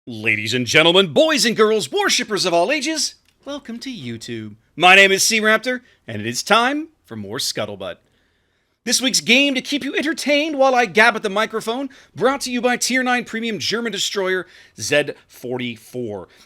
Ladies and gentlemen, boys and girls, worshippers of all ages, welcome to YouTube. My name is C-Raptor, and it is time for more Scuttlebutt. This week's game to keep you entertained while I gab at the microphone, brought to you by Tier 9 Premium German Destroyer Z44.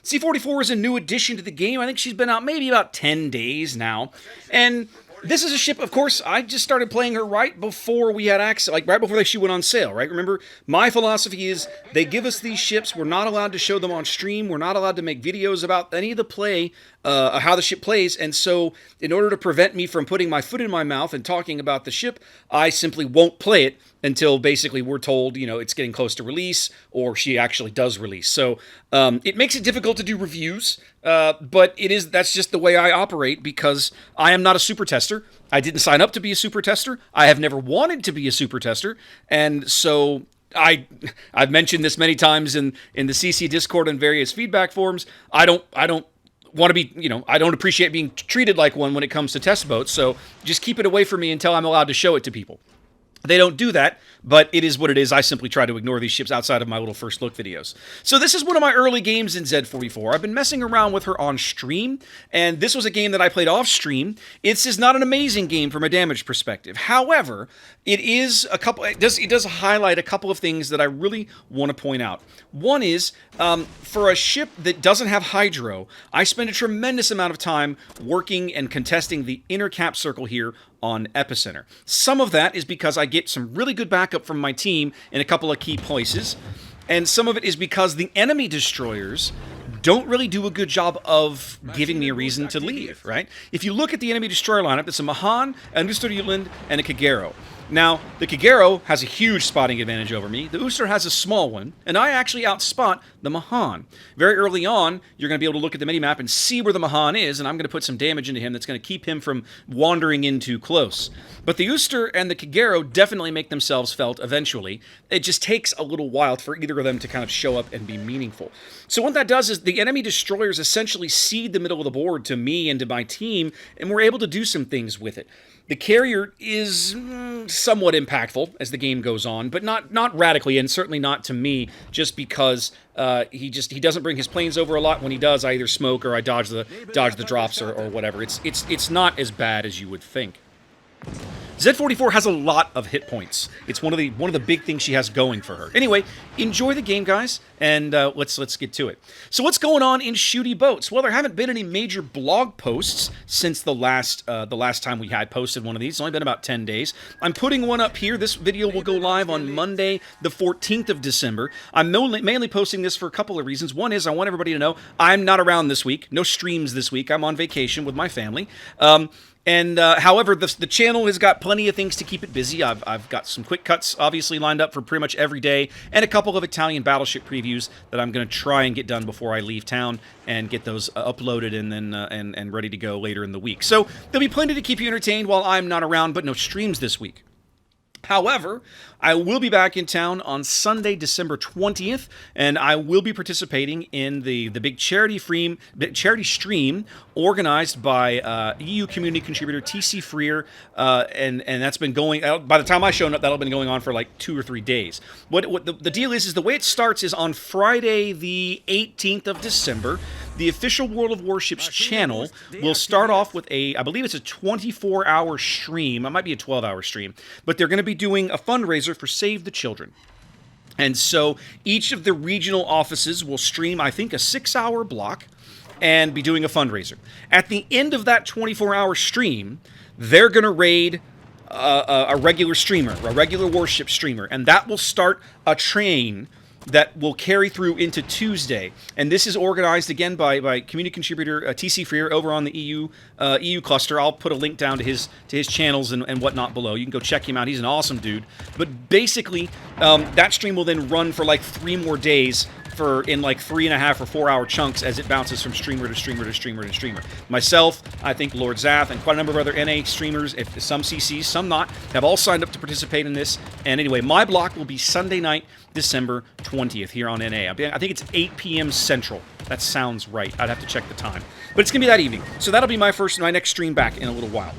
Z44 is a new addition to the game. I think she's been out maybe about 10 days now, and this is a ship, of course, I just started playing her right before we had access, like right before she went on sale, right? Remember, my philosophy is they give us these ships, we're not allowed to show them on stream, we're not allowed to make videos about any of the play, how the ship plays, and so in order to prevent me from putting my foot in my mouth and talking about the ship, I simply won't play it until basically we're told, you know, it's getting close to release, or she actually does release. So it makes it difficult to do reviews, but that's just the way I operate because I am not a super tester. I didn't sign up to be a super tester. I have never wanted to be a super tester, and so I've mentioned this many times in the CC Discord and various feedback forums. I don't want to be, I don't appreciate being treated like one when it comes to test boats, so just keep it away from me until I'm allowed to show it to people. They don't do that, but it is what it is. I simply try to ignore these ships outside of my little first look videos. So this is one of my early games in Z44. I've been messing around with her on stream, and this was a game that I played off stream. It's just not an amazing game from a damage perspective. However, it does highlight a couple of things that I really want to point out. One is, for a ship that doesn't have hydro, I spend a tremendous amount of time working and contesting the inner cap circle here on Epicenter. Some of that is because I get some really good backup from my team in a couple of key places, and some of it is because the enemy destroyers don't really do a good job of giving me a reason to leave, right? If you look at the enemy destroyer lineup, it's a Mahan, an Oosterjutland, and a Kagero. Now, the Kagero has a huge spotting advantage over me. The Ooster has a small one, and I actually outspot the Mahan. Very early on, you're going to be able to look at the minimap and see where the Mahan is, and I'm going to put some damage into him that's going to keep him from wandering in too close. But the Ooster and the Kagero definitely make themselves felt eventually. It just takes a little while for either of them to kind of show up and be meaningful. So what that does is the enemy destroyers essentially cede the middle of the board to me and to my team, and we're able to do some things with it. The carrier is somewhat impactful as the game goes on, but not radically, and certainly not to me, just because he doesn't bring his planes over a lot. When he does, I either smoke or I dodge the drops or whatever. It's not as bad as you would think. Z44 has a lot of hit points. It's one of the big things she has going for her. Anyway, enjoy the game, guys, and let's get to it. So what's going on in Shooty Boats? Well, there haven't been any major blog posts since the last time we had posted one of these. It's only been about 10 days. I'm putting one up here. This video will go live on Monday, the 14th of December. I'm mainly posting this for a couple of reasons. One is I want everybody to know I'm not around this week. No streams this week. I'm on vacation with my family. However, the channel has got plenty of things to keep it busy. I've got some quick cuts, obviously, lined up for pretty much every day, and a couple of Italian battleship previews that I'm going to try and get done before I leave town and get those uploaded and then and ready to go later in the week. So there'll be plenty to keep you entertained while I'm not around, but no streams this week. However, I will be back in town on Sunday, December 20th, and I will be participating in the big charity stream organized by EU community contributor TC Freer, and that's been going. By the time I showed up, that'll been going on for like 2 or 3 days. What the deal is the way it starts is on Friday, the 18th of December. The official World of Warships channel will start off with I believe it's a 24-hour stream. It might be a 12-hour stream, but they're going to be doing a fundraiser for Save the Children. And so each of the regional offices will stream, I think, a 6-hour block and be doing a fundraiser. At the end of that 24-hour stream, they're going to raid a regular streamer, a regular warship streamer, and that will start a train that will carry through into Tuesday. And this is organized again by community contributor TC Freer over on the EU cluster. I'll put a link down to his channels and whatnot below. You can go check him out. He's an awesome dude. But basically, that stream will then run for like 3 more days in like 3.5 or 4 hour chunks as it bounces from streamer to streamer to streamer to streamer. Myself, I think Lord Zath, and quite a number of other NA streamers, some CCs, some not, have all signed up to participate in this. And anyway, my block will be Sunday night, December 20th here on NA. I think it's 8 p.m. Central. That sounds right. I'd have to check the time. But it's going to be that evening. So that'll be my next stream back in a little while.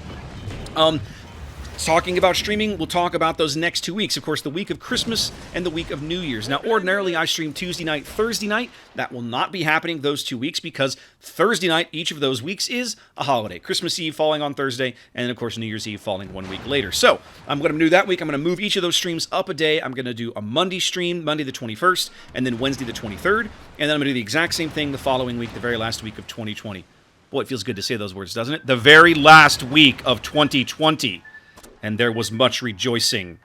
talking about streaming, we'll talk about those next 2 weeks. Of course, the week of Christmas and the week of New Year's. Now, ordinarily, I stream Tuesday night, Thursday night. That will not be happening those 2 weeks because Thursday night, each of those weeks, is a holiday. Christmas Eve falling on Thursday, and then, of course, New Year's Eve falling 1 week later. So, I'm going to do that week. I'm going to move each of those streams up a day. I'm going to do a Monday stream, Monday the 21st, and then Wednesday the 23rd. And then I'm going to do the exact same thing the following week, the very last week of 2020. Boy, it feels good to say those words, doesn't it? The very last week of 2020. And there was much rejoicing.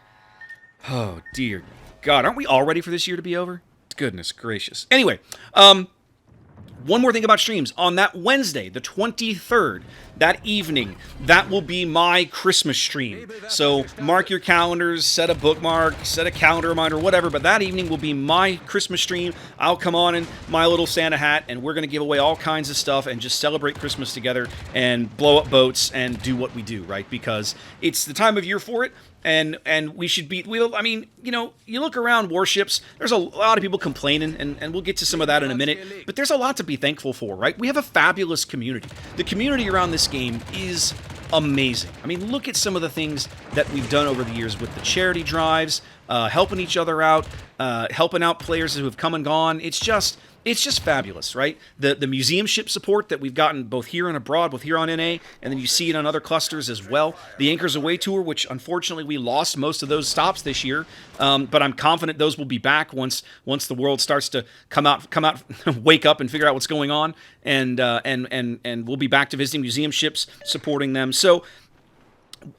Oh, dear God. Aren't we all ready for this year to be over? Goodness gracious. Anyway, one more thing about streams. On that Wednesday, the 23rd, that evening, that will be my Christmas stream. So mark your calendars, set a bookmark, set a calendar reminder, whatever. But that evening will be my Christmas stream. I'll come on in my little Santa hat, and we're going to give away all kinds of stuff and just celebrate Christmas together and blow up boats and do what we do, right? Because it's the time of year for it. And we should be, I mean, you know, you look around warships, there's a lot of people complaining, and we'll get to some of that in a minute, but there's a lot to be thankful for, right? We have a fabulous community. The community around this game is amazing. I mean, look at some of the things that we've done over the years with the charity drives, helping each other out, helping out players who have come and gone. It's just fabulous, right? The museum ship support that we've gotten both here and abroad, both here on NA, and then you see it on other clusters as well. The Anchors Away tour, which unfortunately we lost most of those stops this year, but I'm confident those will be back once the world starts to come out, wake up and figure out what's going on, and we'll be back to visiting museum ships, supporting them. So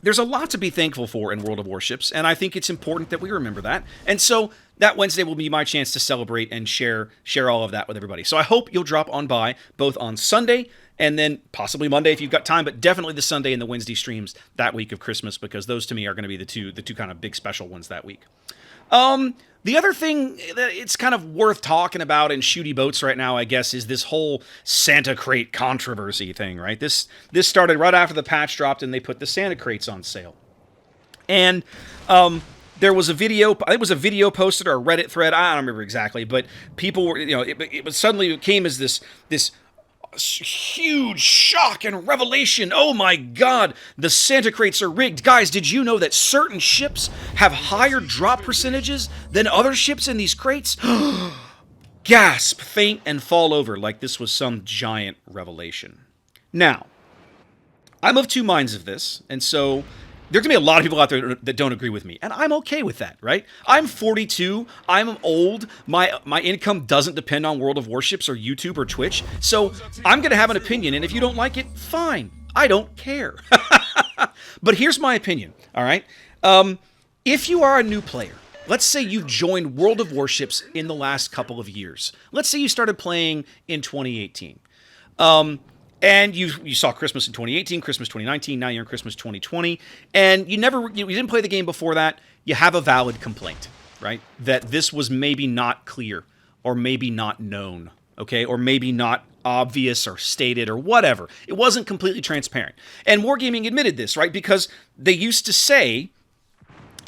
there's a lot to be thankful for in World of Warships, and I think it's important that we remember that. And so that Wednesday will be my chance to celebrate and share all of that with everybody. So I hope you'll drop on by both on Sunday and then possibly Monday if you've got time, but definitely the Sunday and the Wednesday streams that week of Christmas, because those to me are going to be the two kind of big special ones that week. The other thing that it's kind of worth talking about in shooty boats right now, I guess, is this whole Santa crate controversy thing, right? This started right after the patch dropped and they put the Santa crates on sale. And there was a video, it was a video posted or a Reddit thread, I don't remember exactly, but people were, you know, it came as this huge shock and revelation. Oh my God, the Santa crates are rigged. Guys, did you know that certain ships have higher drop percentages than other ships in these crates? Gasp, faint, and fall over like this was some giant revelation. Now, I'm of two minds of this, and so there's going to be a lot of people out there that don't agree with me, and I'm okay with that, right? I'm 42, I'm old, my income doesn't depend on World of Warships or YouTube or Twitch, so I'm going to have an opinion, and if you don't like it, fine. I don't care. But here's my opinion, all right? If you are a new player, let's say you've joined World of Warships in the last couple of years. Let's say you started playing in 2018. And you saw Christmas in 2018, Christmas 2019, now you're in Christmas 2020, and you didn't play the game before that. You have a valid complaint, right? That this was maybe not clear, or maybe not known, okay? Or maybe not obvious or stated or whatever. It wasn't completely transparent. And Wargaming admitted this, right? Because they used to say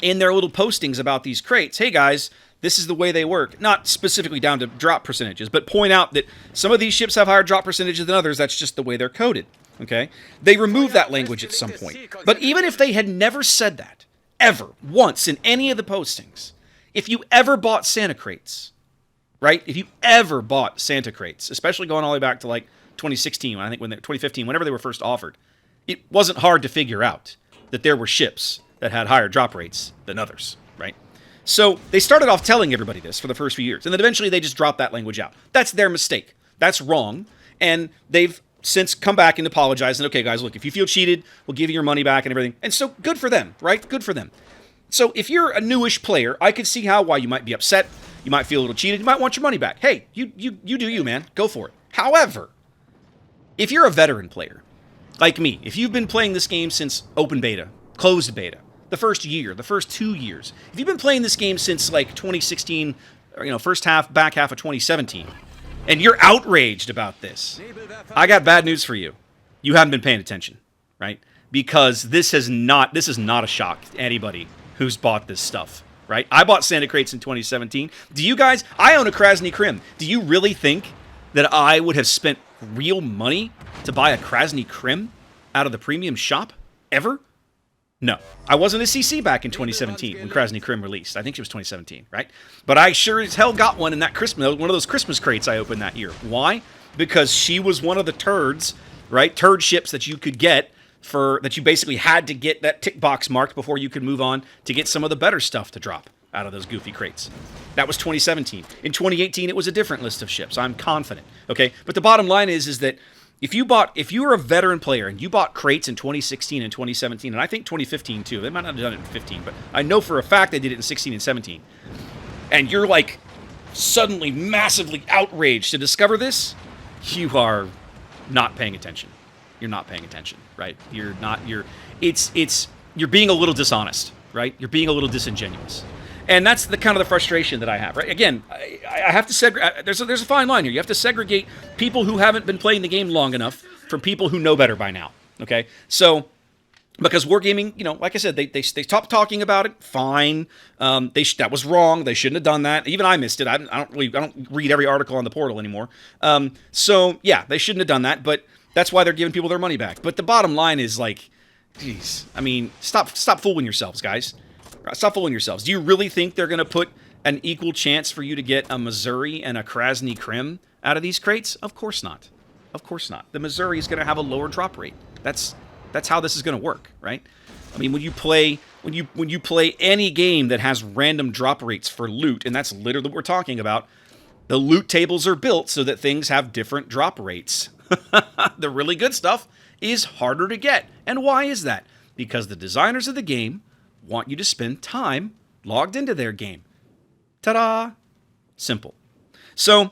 in their little postings about these crates, hey guys, this is the way they work. Not specifically down to drop percentages, but point out that some of these ships have higher drop percentages than others. That's just the way they're coded, okay? They removed that language at some point. But even if they had never said that, ever, once in any of the postings, if you ever bought Santa crates, right? If you ever bought Santa crates, especially going all the way back to like 2016, 2015, whenever they were first offered, it wasn't hard to figure out that there were ships that had higher drop rates than others, right? So they started off telling everybody this for the first few years, and then eventually they just dropped that language out. That's their mistake. That's wrong, and they've since come back and apologized, and okay, guys, look, if you feel cheated, we'll give you your money back and everything. And so good for them, right? Good for them. So if you're a newish player, I could see why you might be upset, you might feel a little cheated, you might want your money back. Hey, you do you, man. Go for it. However, if you're a veteran player, like me, if you've been playing this game since open beta, closed beta, the first year, the first 2 years. If you've been playing this game since like 2016, or first half, back half of 2017, and you're outraged about this, I got bad news for you. You haven't been paying attention, right? Because this is not a shock to anybody who's bought this stuff, right? I bought Santa crates in 2017. Do you guys? I own a Krasny Krim. Do you really think that I would have spent real money to buy a Krasny Krim out of the premium shop ever? No, I wasn't a CC back in 2017 when Krasny Krim released. I think it was 2017, right? But I sure as hell got one in that Christmas, one of those Christmas crates I opened that year. Why? Because she was one of the turds, right? Turd ships that you could get that you basically had to get that tick box marked before you could move on to get some of the better stuff to drop out of those goofy crates. That was 2017. In 2018, it was a different list of ships. I'm confident. Okay, but the bottom line is that if you were a veteran player and you bought crates in 2016 and 2017, and I think 2015 too, they might not have done it in 15, but I know for a fact they did it in 16 and 17, and you're like suddenly massively outraged to discover this, you are not paying attention. You're not paying attention, right? You're being a little dishonest, right? You're being a little disingenuous. And that's the kind of the frustration that I have, right? Again, I have to segregate. There's a fine line here. You have to segregate people who haven't been playing the game long enough from people who know better by now. Okay, so because Wargaming, like I said, they stopped talking about it. Fine, that was wrong. They shouldn't have done that. Even I missed it. I don't read every article on the portal anymore. So yeah, they shouldn't have done that. But that's why they're giving people their money back. But the bottom line is like, geez, I mean, stop fooling yourselves, guys. Stop fooling yourselves. Do you really think they're going to put an equal chance for you to get a Missouri and a Krasny Krim out of these crates? Of course not. Of course not. The Missouri is going to have a lower drop rate. That's how this is going to work, right? I mean, when you play any game that has random drop rates for loot, and that's literally what we're talking about, the loot tables are built so that things have different drop rates. The really good stuff is harder to get. And why is that? Because the designers of the game want you to spend time logged into their game. Ta-da! Simple. So,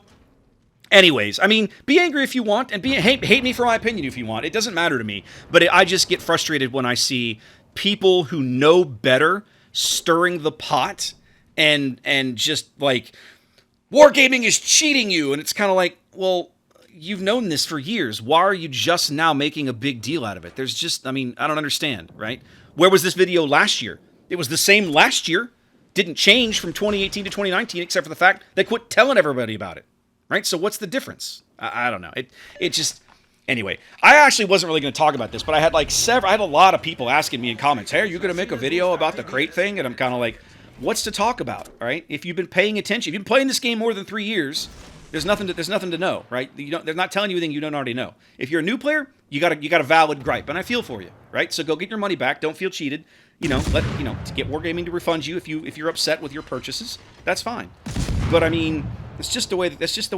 anyways, I mean, be angry if you want, and hate me for my opinion if you want. It doesn't matter to me. But I just get frustrated when I see people who know better stirring the pot and just like, Wargaming is cheating you. And it's kind of like, well, you've known this for years. Why are you just now making a big deal out of it? There's just, I mean, I don't understand, right? Where was this video last year? It was the same last year. Didn't change from 2018 to 2019, except for the fact they quit telling everybody about it, right? So what's the difference? I don't know. It just, anyway. I actually wasn't really going to talk about this, but I had I had a lot of people asking me in comments, hey, are you going to make a video about the crate thing? And I'm kind of like, what's to talk about, right? If you've been paying attention, if you've been playing this game more than 3 years, there's nothing to know, right? They're not telling you anything you don't already know. If you're a new player, you got a valid gripe, and I feel for you, right? So go get your money back. Don't feel cheated. To get Wargaming to refund you if you're upset with your purchases. That's fine. But I mean, that's just the way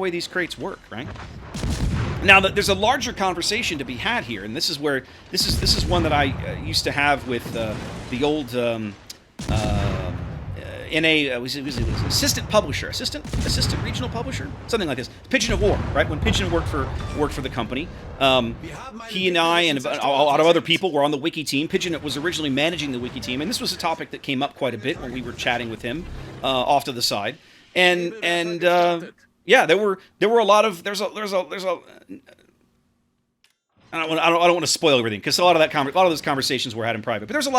these crates work, right? Now, there's a larger conversation to be had here, and this is one that I used to have with the old. Was it assistant publisher, assistant regional publisher, something like this. Pigeon of War, right? When Pigeon worked for the company, he and I and a lot of other people were on the wiki team. Pigeon was originally managing the wiki team, and this was a topic that came up quite a bit when we were chatting with him off to the side. And yeah, there were a lot of there's a. I don't want to spoil everything because a lot of those conversations were had in private. But there's a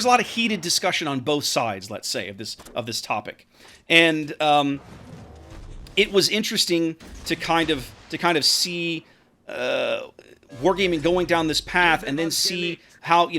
lot of heated discussion on both sides, let's say, of this topic, and it was interesting to kind of see Wargaming going down this path, and then see how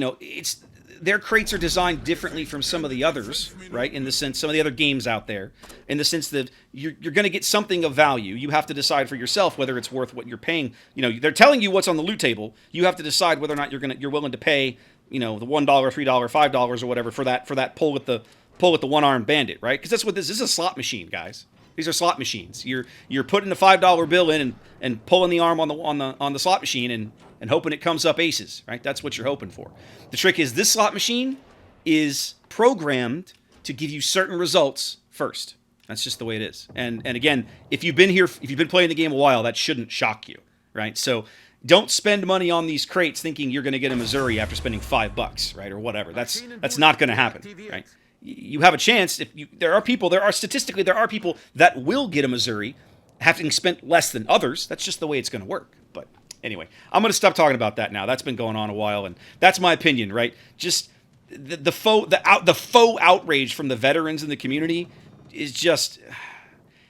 their crates are designed differently from some of the others, right? In the sense, some of the other games out there, in the sense that you're going to get something of value. You have to decide for yourself whether it's worth what you're paying. They're telling you what's on the loot table. You have to decide whether or not you're willing to pay, the $1, $3, $5 or whatever for that pull with the one-armed bandit, right? Because that's what this is a slot machine, guys. These are slot machines. You're putting a $5 bill in and pulling the arm on the slot machine and hoping it comes up aces, right? That's what you're hoping for. The trick is this slot machine is programmed to give you certain results first. That's just the way it is. And again, if you've been playing the game a while, that shouldn't shock you, right? So don't spend money on these crates thinking you're going to get a Missouri after spending $5, right, or whatever. That's not going to happen, right? You have a chance. There are people that will get a Missouri having spent less than others. That's just the way it's going to work. But anyway, I'm going to stop talking about that now. That's been going on a while, and that's my opinion, right? Just the faux outrage from the veterans in the community is just,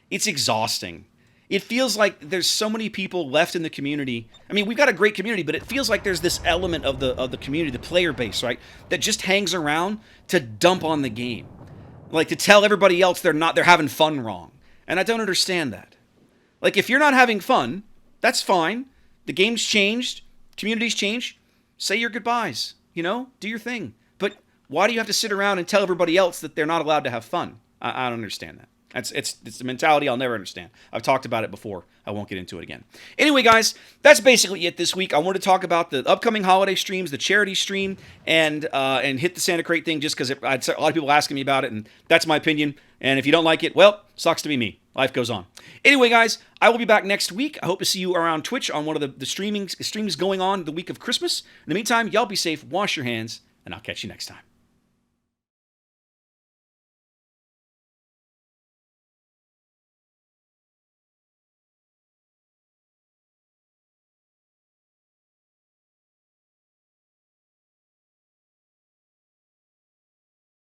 it's exhausting. It feels like there's so many people left in the community. I mean, we've got a great community, but it feels like there's this element of the community, the player base, right, that just hangs around to dump on the game, like to tell everybody else they're having fun wrong. And I don't understand that. Like, if you're not having fun, that's fine. The game's changed, community's changed. Say your goodbyes. Do your thing. But why do you have to sit around and tell everybody else that they're not allowed to have fun? I don't understand that. It's a mentality I'll never understand. I've talked about it before. I won't get into it again. Anyway, guys, that's basically it this week. I wanted to talk about the upcoming holiday streams, the charity stream, and hit the Santa Crate thing just because I had a lot of people asking me about it, and that's my opinion. And if you don't like it, well, sucks to be me. Life goes on. Anyway, guys, I will be back next week. I hope to see you around Twitch on one of the streams going on the week of Christmas. In the meantime, y'all be safe, wash your hands, and I'll catch you next time.